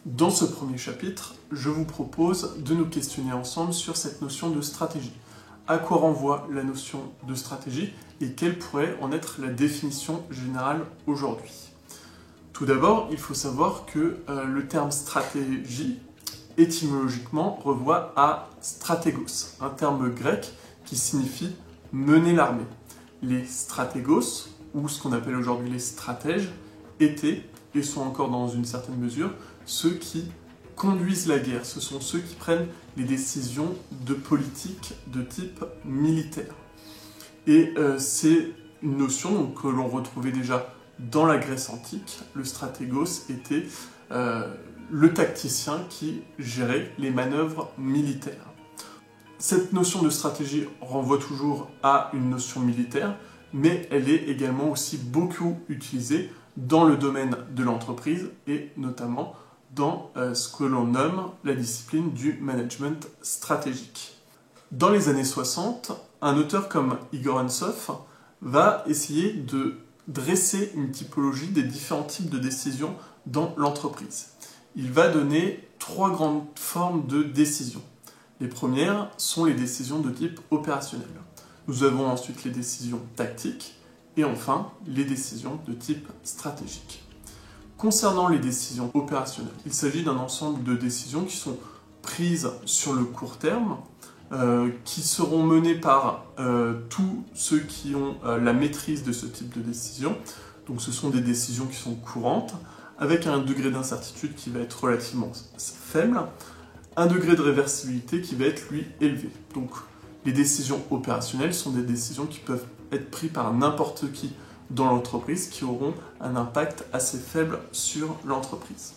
Dans ce premier chapitre, je vous propose de nous questionner ensemble sur cette notion de stratégie. À quoi renvoie la notion de stratégie et quelle pourrait en être la définition générale aujourd'hui? Tout d'abord, il faut savoir que le terme stratégie, étymologiquement, renvoie à stratégos, un terme grec qui signifie mener l'armée. Les stratégos, ou ce qu'on appelle aujourd'hui les stratèges, étaient, et sont encore dans une certaine mesure, ceux qui conduisent la guerre. Ce sont ceux qui prennent les décisions de politique de type militaire. Et c'est une notion que l'on retrouvait déjà dans la Grèce antique. Le stratégos était le tacticien qui gérait les manœuvres militaires. Cette notion de stratégie renvoie toujours à une notion militaire, mais elle est également aussi beaucoup utilisée dans le domaine de l'entreprise et notamment dans ce que l'on nomme la discipline du management stratégique. Dans les années 60, un auteur comme Igor Ansoff va essayer de dresser une typologie des différents types de décisions dans l'entreprise. Il va donner trois grandes formes de décisions. Les premières sont les décisions de type opérationnel. Nous avons ensuite les décisions tactiques et enfin les décisions de type stratégique. Concernant les décisions opérationnelles, il s'agit d'un ensemble de décisions qui sont prises sur le court terme, qui seront menées par tous ceux qui ont la maîtrise de ce type de décision. Donc ce sont des décisions qui sont courantes, avec un degré d'incertitude qui va être relativement faible, un degré de réversibilité qui va être, lui, élevé. Donc les décisions opérationnelles sont des décisions qui peuvent être prises par n'importe qui dans l'entreprise, qui auront un impact assez faible sur l'entreprise.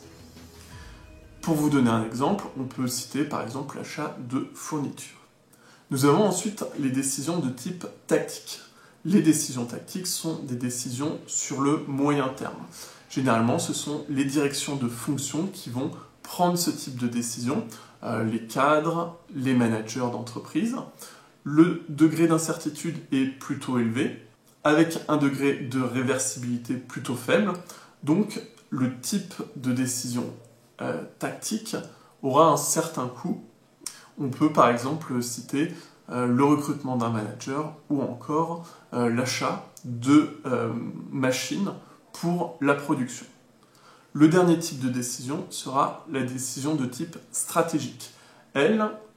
Pour vous donner un exemple, on peut citer par exemple l'achat de fournitures. Nous avons ensuite les décisions de type tactique. Les décisions tactiques sont des décisions sur le moyen terme. Généralement, ce sont les directions de fonction qui vont prendre ce type de décision, les cadres, les managers d'entreprise. Le degré d'incertitude est plutôt élevé, avec un degré de réversibilité plutôt faible. Donc, le type de décision tactique aura un certain coût. On peut par exemple citer le recrutement d'un manager ou encore l'achat de machines pour la production. Le dernier type de décision sera la décision de type stratégique.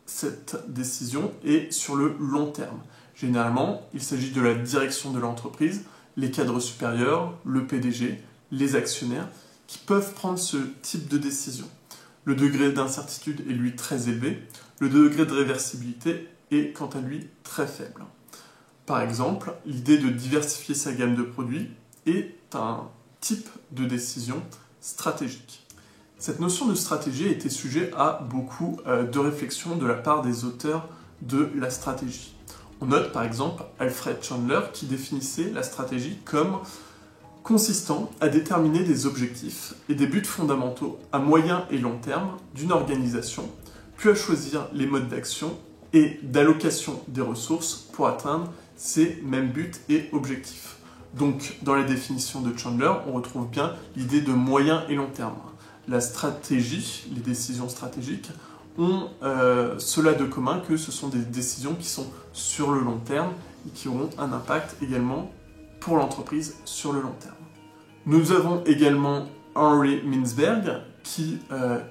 Cette décision est sur le long terme. Généralement, il s'agit de la direction de l'entreprise, les cadres supérieurs, le PDG, les actionnaires, qui peuvent prendre ce type de décision. Le degré d'incertitude est lui très élevé, le degré de réversibilité est quant à lui très faible. Par exemple, l'idée de diversifier sa gamme de produits est un type de décision stratégique. Cette notion de stratégie a été sujet à beaucoup de réflexions de la part des auteurs de la stratégie. On note par exemple Alfred Chandler qui définissait la stratégie comme consistant à déterminer des objectifs et des buts fondamentaux à moyen et long terme d'une organisation, puis à choisir les modes d'action et d'allocation des ressources pour atteindre ces mêmes buts et objectifs. Donc, dans la définition de Chandler, on retrouve bien l'idée de moyen et long terme. La stratégie, les décisions stratégiques, ont cela de commun que ce sont des décisions qui sont sur le long terme et qui auront un impact également pour l'entreprise sur le long terme. Nous avons également Henry Mintzberg qui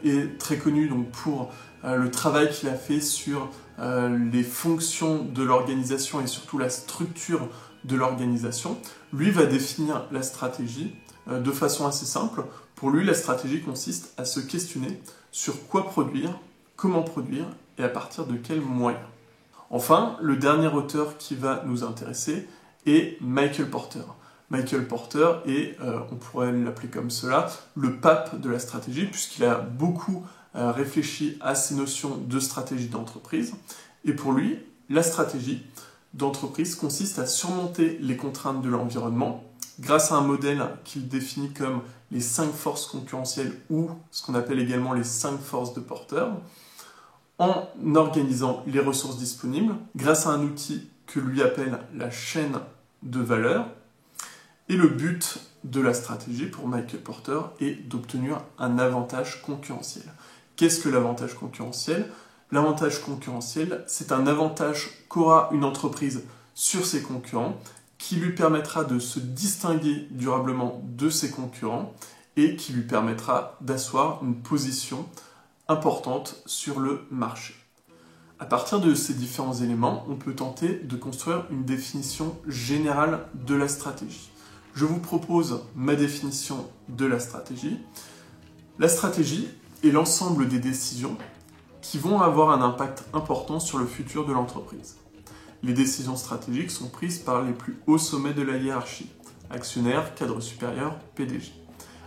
est très connu donc, pour le travail qu'il a fait sur les fonctions de l'organisation et surtout la structure de l'organisation. Lui va définir la stratégie de façon assez simple. Pour lui, la stratégie consiste à se questionner sur quoi produire, comment produire et à partir de quels moyens. Enfin, le dernier auteur qui va nous intéresser est Michael Porter. Michael Porter est, on pourrait l'appeler comme cela, le pape de la stratégie puisqu'il a beaucoup réfléchi à ces notions de stratégie d'entreprise. Et pour lui, la stratégie d'entreprise consiste à surmonter les contraintes de l'environnement grâce à un modèle qu'il définit comme les 5 forces concurrentielles ou ce qu'on appelle également les 5 forces de Porter, en organisant les ressources disponibles grâce à un outil que lui appelle la chaîne de valeur Et le but de la stratégie pour Michael Porter est d'obtenir un avantage concurrentiel. Qu'est-ce que l'avantage concurrentiel? L'avantage concurrentiel, c'est un avantage qu'aura une entreprise sur ses concurrents qui lui permettra de se distinguer durablement de ses concurrents et qui lui permettra d'asseoir une position importante sur le marché. À partir de ces différents éléments, on peut tenter de construire une définition générale de la stratégie. Je vous propose ma définition de la stratégie. La stratégie est l'ensemble des décisions qui vont avoir un impact important sur le futur de l'entreprise. Les décisions stratégiques sont prises par les plus hauts sommets de la hiérarchie, actionnaires, cadres supérieurs, PDG.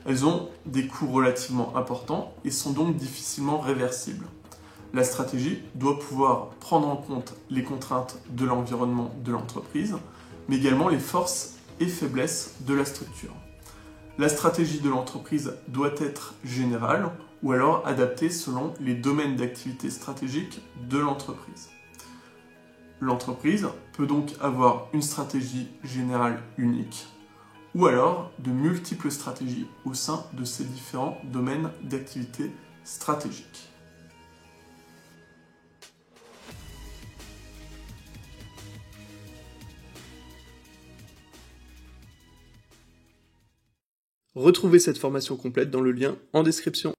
Elles ont des coûts relativement importants et sont donc difficilement réversibles. La stratégie doit pouvoir prendre en compte les contraintes de l'environnement de l'entreprise, mais également les forces et faiblesses de la structure. La stratégie de l'entreprise doit être générale ou alors adaptée selon les domaines d'activité stratégique de l'entreprise. L'entreprise peut donc avoir une stratégie générale unique ou alors de multiples stratégies au sein de ces différents domaines d'activité stratégique. Retrouvez cette formation complète dans le lien en description.